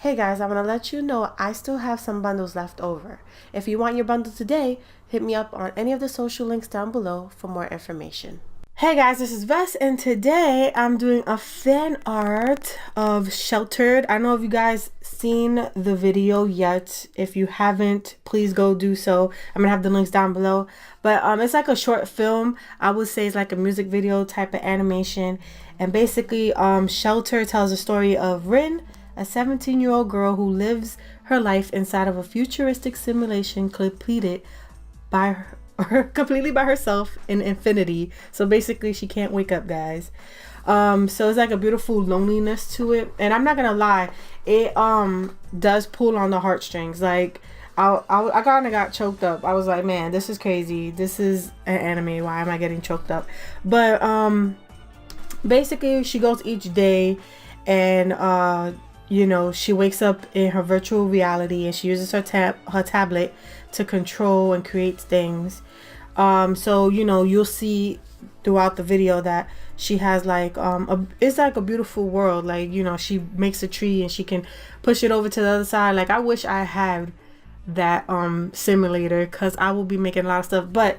Hey guys, I want to let you know I still have some bundles left over. If you want your bundle today, hit me up on any of the social links down below for more information. Hey guys, this is Vess, and today I'm doing a fan art of Sheltered. I don't know if you guys seen the video yet. If you haven't, please go do so. I'm gonna have the links down below. But it's like a short film. I would say it's like a music video type of animation. And basically, Shelter tells the story of Rin, a 17-year-old girl who lives her life inside of a futuristic simulation completed by completely by herself in infinity. So basically she can't wake up, guys. So it's like a beautiful loneliness to it, and I'm not gonna lie, it does pull on the heartstrings. Like I kind of got choked up. I was like, man, this is crazy. This is an anime. Why am I getting choked up? But basically she goes each day, and you know, she wakes up in her virtual reality, and she uses her tablet to control and create things. So you know, you'll see throughout the video that she has like it's like a beautiful world. Like, you know, she makes a tree and she can push it over to the other side. Like, I wish I had that simulator, because I will be making a lot of stuff. But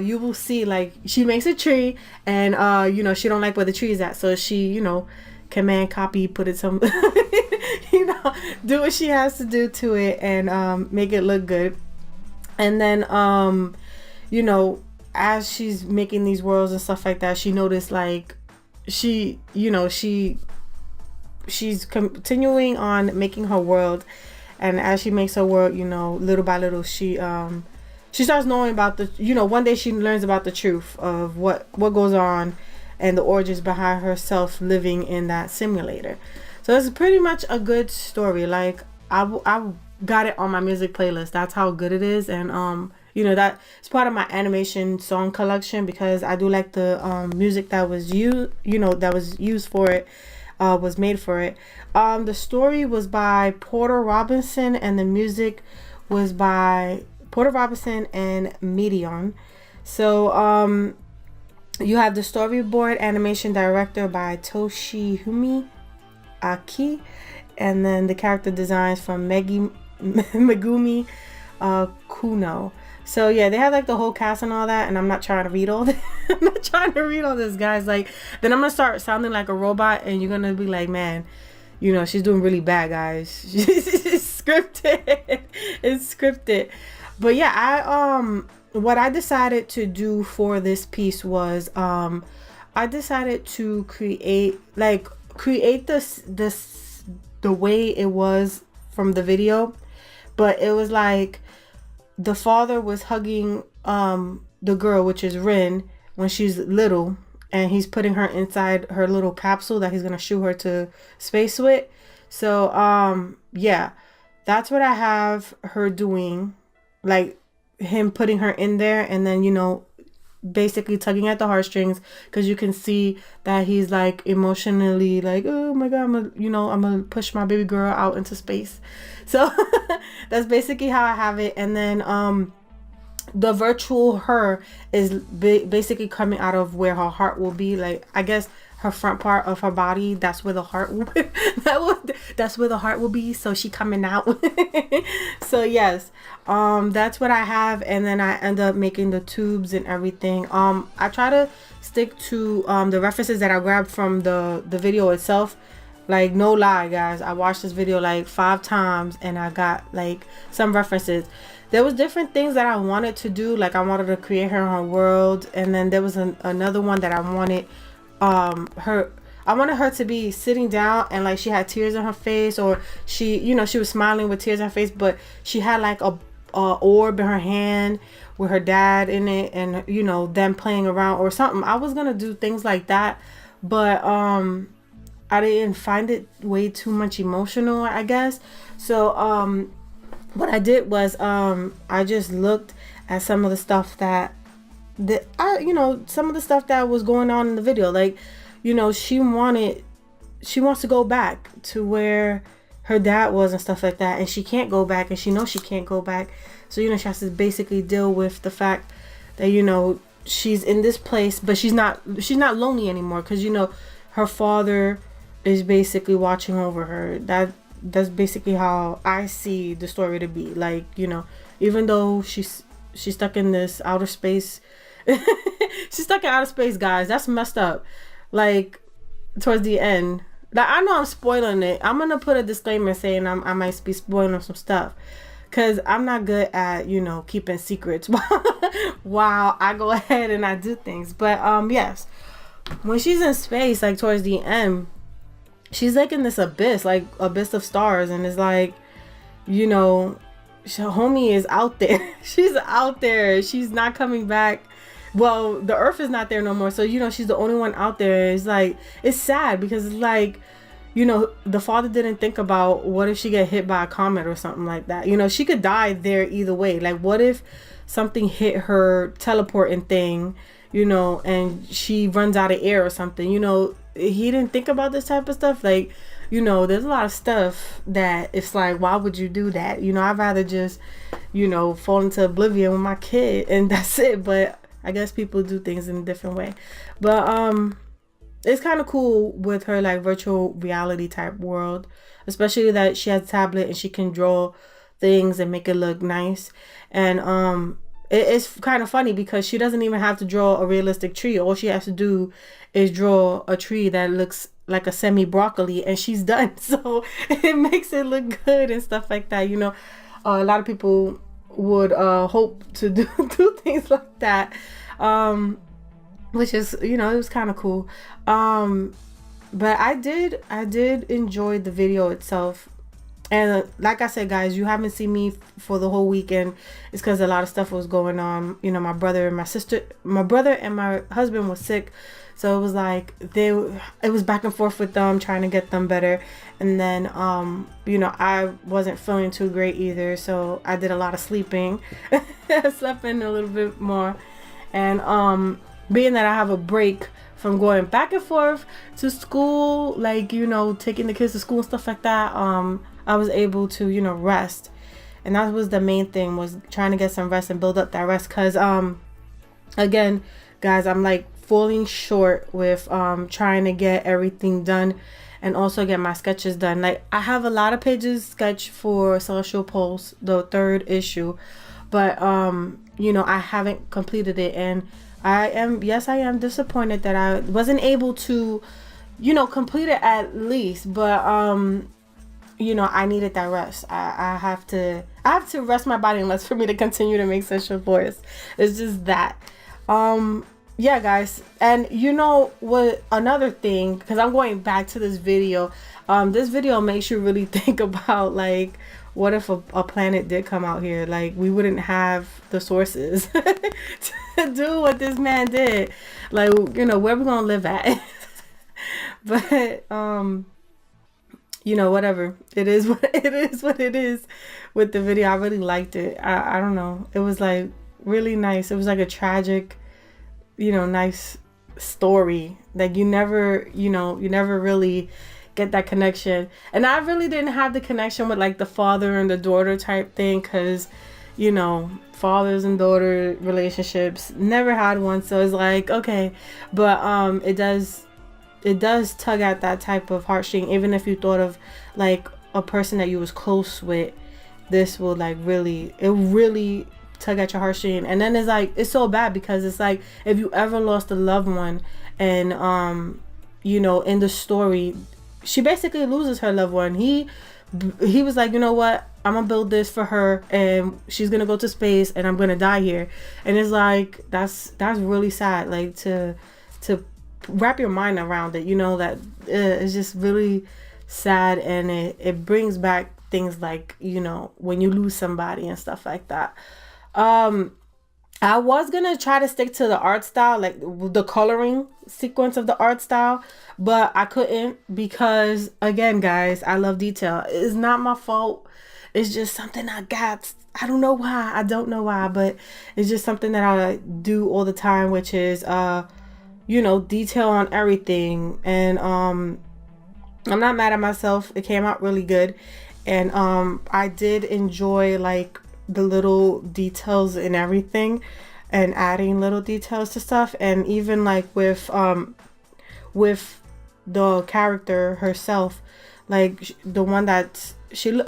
you will see, like, she makes a tree, and you know, she don't like where the tree is at, so she, you know, command copy, put it some you know, do what she has to do to it, and make it look good. And then you know, as she's making these worlds and stuff like that, she noticed, like, she, you know, she's continuing on making her world. And as she makes her world, you know, little by little, she starts knowing about the, you know, one day she learns about the truth of what goes on and the origins behind herself living in that simulator. So it's pretty much a good story. Like, I got it on my music playlist. That's how good it is. And you know, that it's part of my animation song collection, because I do like the music that was used, you know, that was used for it, was made for it. The story was by Porter Robinson, and the music was by Porter Robinson and Medion. So you have the storyboard animation director by Toshihumi Aki, and then the character designs from Megumi Kuno. So yeah, they have like the whole cast and all that, and I'm not trying to read all this. I'm not trying to read all this, guys. Like, then I'm gonna start sounding like a robot, and you're gonna be like, man, you know, she's doing really bad, guys. It's scripted. It's scripted. But yeah, what I decided to do for this piece was I decided to create this the way it was from the video, but it was like the father was hugging the girl, which is Rin, when she's little, and he's putting her inside her little capsule that he's gonna shoot her to space with. So yeah, that's what I have her doing, like him putting her in there, and then, you know, basically tugging at the heartstrings, because you can see that he's like emotionally like, oh my god, I'm gonna push my baby girl out into space. So that's basically how I have it. And then the virtual her is basically coming out of where her heart will be. Like, I guess her front part of her body, that's where the heart will be. That's where the heart will be. So she coming out. So yes, that's what I have. And then I end up making the tubes and everything. I try to stick to the references that I grabbed from the video itself. Like, no lie, guys, I watched this video like 5 times, and I got like some references. There was different things that I wanted to do. Like, I wanted to create her in her world, and then there was another one that I wanted I wanted her to be sitting down, and like she had tears in her face, or she, you know, she was smiling with tears in her face, but she had like a orb in her hand with her dad in it, and, you know, them playing around or something. I was gonna do things like that, but I didn't find it way too much emotional, I guess. So what I did was I just looked at some of the stuff that you know, some of the stuff that was going on in the video. Like, you know, she wants to go back to where her dad was and stuff like that, and she can't go back, and she knows she can't go back. So, you know, she has to basically deal with the fact that, you know, she's in this place, but she's not lonely anymore, because, you know, her father is basically watching over her. that's basically how I see the story to be. Like, you know, even though she's stuck in this outer space, she's stuck in outer space, guys. That's messed up. Like, towards the end, like, I know I'm spoiling it. I'm gonna put a disclaimer saying I might be spoiling some stuff, because I'm not good at, you know, keeping secrets while I go ahead and I do things. But yes, when she's in space, like towards the end, she's like in this abyss of stars, and it's like, you know, homie is out there. She's out there. She's not coming back. Well, the Earth is not there no more, so, you know, she's the only one out there. It's like, it's sad, because it's like, you know, the father didn't think about what if she get hit by a comet or something like that. You know, she could die there either way. Like, what if something hit her teleporting thing, you know, and she runs out of air or something? You know, he didn't think about this type of stuff. Like, you know, there's a lot of stuff that it's like, why would you do that? You know, I'd rather just, you know, fall into oblivion with my kid and that's it. But I guess people do things in a different way. But it's kind of cool with her, like, virtual reality type world, especially that she has a tablet and she can draw things and make it look nice. And it's kind of funny because she doesn't even have to draw a realistic tree. All she has to do is draw a tree that looks like a semi broccoli, and she's done. So it makes it look good and stuff like that. You know, a lot of people would hope to do things like that, which is, you know, it was kind of cool. But I did enjoy the video itself. And like I said, guys, you haven't seen me for the whole weekend. It's because a lot of stuff was going on. You know, my brother and my husband was sick. So it was like, it was back and forth with them, trying to get them better. And then, you know, I wasn't feeling too great either. So I did a lot of sleeping. I slept in a little bit more. And being that I have a break from going back and forth to school, like, you know, taking the kids to school and stuff like that, I was able to, you know, rest. And that was the main thing, was trying to get some rest and build up that rest. Because, again, guys, I'm like falling short with trying to get everything done and also get my sketches done. Like, I have a lot of pages sketched for Celestial Pulse, the 3rd issue. But, you know, I haven't completed it. And I am disappointed that I wasn't able to, you know, complete it at least. But, you know, I needed that rest. I have to rest my body unless for me to continue to make Central Force. It's just that. Yeah, guys. And you know what, another thing, because I'm going back to this video. This video makes you really think about, like, what if a planet did come out here? Like, we wouldn't have the sources to do what this man did. Like, you know, where we gonna live at? But you know, whatever. It is what it is with the video. I really liked it. I don't know. It was like really nice. It was like a tragic, you know, nice story. Like, you never really get that connection. And I really didn't have the connection with, like, the father and the daughter type thing, because, you know, fathers and daughter relationships, never had one. So it's like, okay. But it does tug at that type of heartstring. Even if you thought of, like, a person that you was close with, this will, like, really tug at your heartstring. And then it's like, it's so bad, because it's like, if you ever lost a loved one, and you know, in the story, she basically loses her loved one. He was like, you know what, I'm gonna build this for her, and she's gonna go to space, and I'm gonna die here. And it's like, that's really sad, like, to wrap your mind around it, you know, that it's just really sad. And it brings back things like, you know, when you lose somebody and stuff like that. I was gonna try to stick to the art style, like the coloring sequence of the art style, but I couldn't, because, again, guys, I love detail. It's not my fault. It's just something I got. I don't know why, but it's just something that I do all the time, which is, you know, detail on everything. And I'm not mad at myself. It came out really good. And I did enjoy, like, the little details and everything, and adding little details to stuff. And even, like, with the character herself, like the one that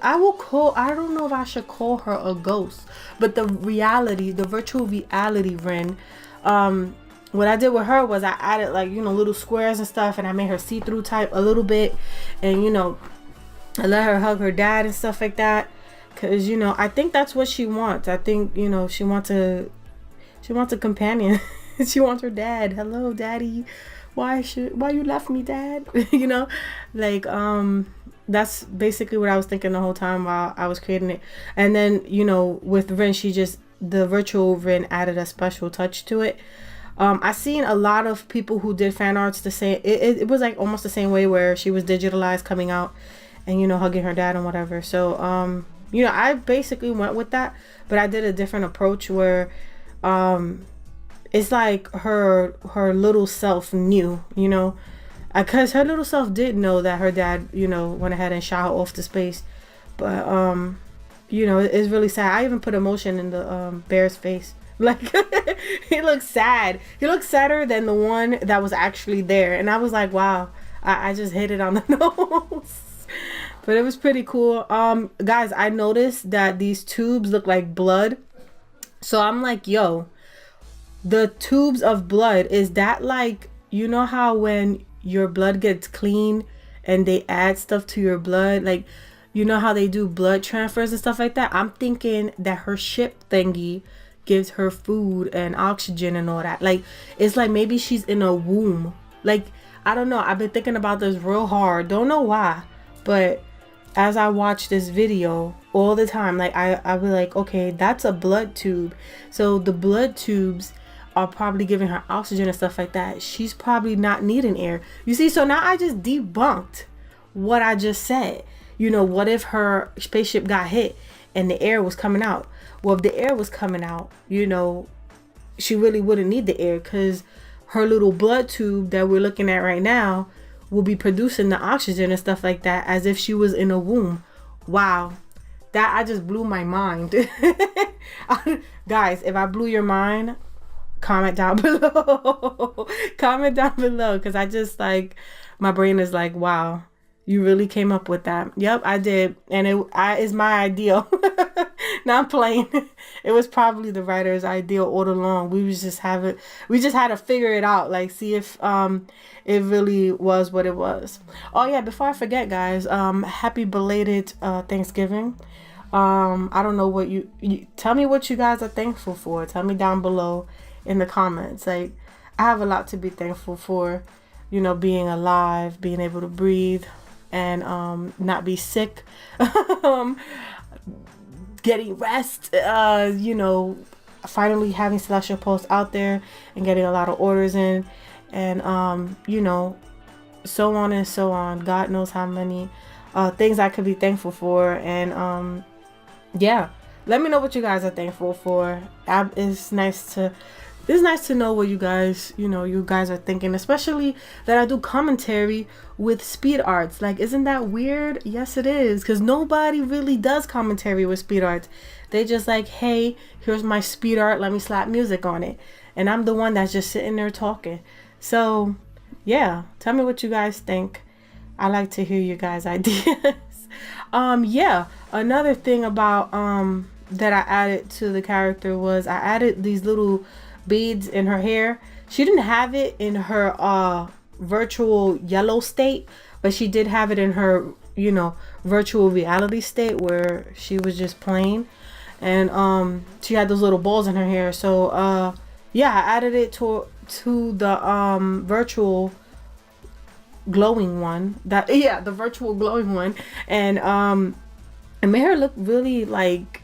I will call, I don't know if I should call her a ghost, but the virtual reality Ren. What I did with her was I added like, you know, little squares and stuff, and I made her see-through type a little bit, and you know, I let her hug her dad and stuff like that, because you know, I think that's what she wants. I think, you know, she wants a companion. She wants her dad. Hello, daddy. Why you left me, dad? You know, like that's basically what I was thinking the whole time while I was creating it. And then, you know, with Ren, the virtual Ren added a special touch to it. I seen a lot of people who did fan arts the same. It was like almost the same way, where she was digitalized coming out and, you know, hugging her dad and whatever. So you know, I basically went with that, but I did a different approach where it's like her little self knew, you know, because her little self did know that her dad, you know, went ahead and shot her off to space. But you know, it's really sad. I even put emotion in the bear's face. Like, he looks sad. He looks sadder than the one that was actually there. And I was like, wow, I just hit it on the nose. But it was pretty cool. Guys, I noticed that these tubes look like blood. So I'm like, yo, the tubes of blood, is that like, you know how when your blood gets clean and they add stuff to your blood, like, you know how they do blood transfers and stuff like that? I'm thinking that her ship thingy gives her food and oxygen and all that. Like, it's like maybe she's in a womb. Like, I don't know. I've been thinking about this real hard. Don't know why. But as I watch this video all the time, like, I be like, okay, that's a blood tube. So the blood tubes are probably giving her oxygen and stuff like that. She's probably not needing air. You see, so now I just debunked what I just said. You know, what if her spaceship got hit and the air was coming out? Well, if the air was coming out, you know, she really wouldn't need the air, because her little blood tube that we're looking at right now will be producing the oxygen and stuff like that, as if she was in a womb. Wow. That, I just blew my mind. Guys, if I blew your mind, comment down below. Comment down below, because I just, like, my brain is like, wow, you really came up with that. Yep, I did. And it's my ideal. Not playing. It was probably the writer's ideal all along. We just had to figure it out, like, see if it really was what it was. Oh yeah, before I forget, guys, happy belated Thanksgiving. I don't know what you tell me what you guys are thankful for. Tell me down below in the comments. Like, I have a lot to be thankful for, you know, being alive, being able to breathe, and not be sick. Getting rest, you know, finally having Celestial Post out there and getting a lot of orders in, and you know, so on and so on. God knows how many things I could be thankful for. And yeah, let me know what you guys are thankful for. It's nice to know what you guys are thinking, especially that I do commentary with speed arts. Like, isn't that weird? Yes, it is, because nobody really does commentary with speed arts. They just like, hey, here's my speed art, let me slap music on it, and I'm the one that's just sitting there talking. So yeah, tell me what you guys think. I like to hear you guys' ideas. Yeah, another thing about that I added to the character was I added these little beads in her hair. She didn't have it in her virtual yellow state, but she did have it in her, you know, virtual reality state where she was just plain, and she had those little balls in her hair. So yeah, I added it to the virtual glowing one, the virtual glowing one, and it made her look really like,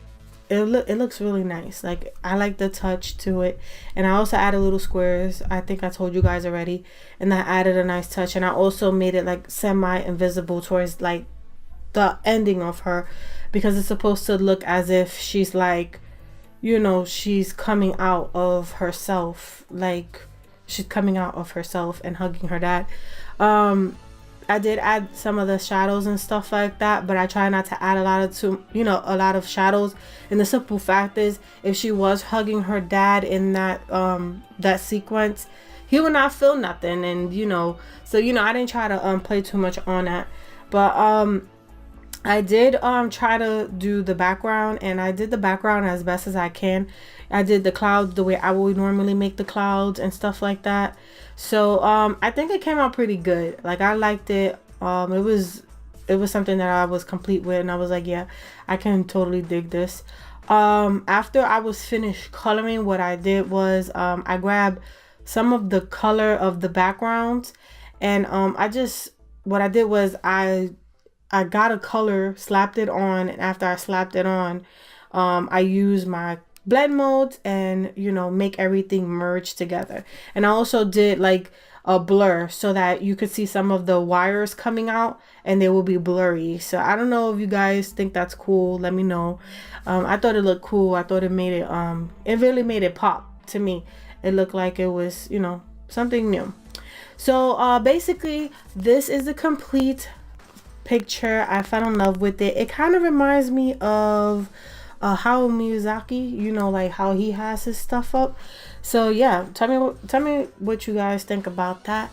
it looks really nice. Like, I like the touch to it. And I also added little squares. I think I told you guys already. And I added a nice touch. And I also made it like semi-invisible towards like the ending of her, because it's supposed to look as if she's like, you know, she's coming out of herself. Like, she's coming out of herself and hugging her dad. I did add some of the shadows and stuff like that, but I try not to add a lot of shadows. And the simple fact is, if she was hugging her dad in that that sequence, he would not feel nothing. And you know, so you know, I didn't try to play too much on that. But I did try to do the background, and I did the background as best as I can. I did the clouds the way I would normally make the clouds and stuff like that. So I think it came out pretty good. Like, I liked it. It was something that I was complete with, and I was like, yeah, I can totally dig this. After I was finished coloring, what I did was I grabbed some of the color of the backgrounds, and what I did was I got a color, slapped it on, and after I slapped it on, I used my blend modes and, you know, make everything merge together. And I also did like a blur so that you could see some of the wires coming out and they will be blurry. So I don't know if you guys think that's cool. Let me know. I thought it looked cool. I thought it made it really made it pop to me. It looked like it was, you know, something new. So basically, this is the complete picture. I fell in love with it. It kind of reminds me of Hayao Miyazaki, you know, like how he has his stuff up. So yeah, tell me what you guys think about that.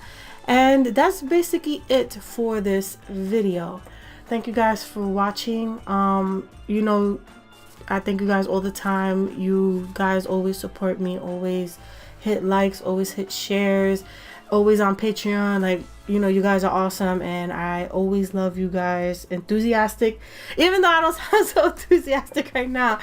And that's basically it for this video. Thank you guys for watching. You know, I thank you guys all the time. You guys always support me, always hit likes, always hit shares, always on Patreon. Like, you know, you guys are awesome, and I always love you guys. Enthusiastic, even though I don't sound so enthusiastic right now.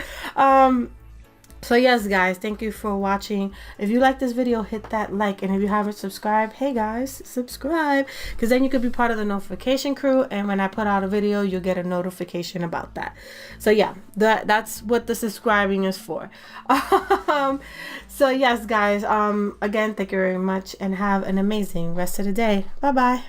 So yes, guys, thank you for watching. If you like this video, hit that like, and if you haven't subscribed, hey guys, subscribe, because then you could be part of the notification crew, and when I put out a video, you'll get a notification about that. So yeah, that's what the subscribing is for. So yes, guys, again, thank you very much, and have an amazing rest of the day. Bye bye.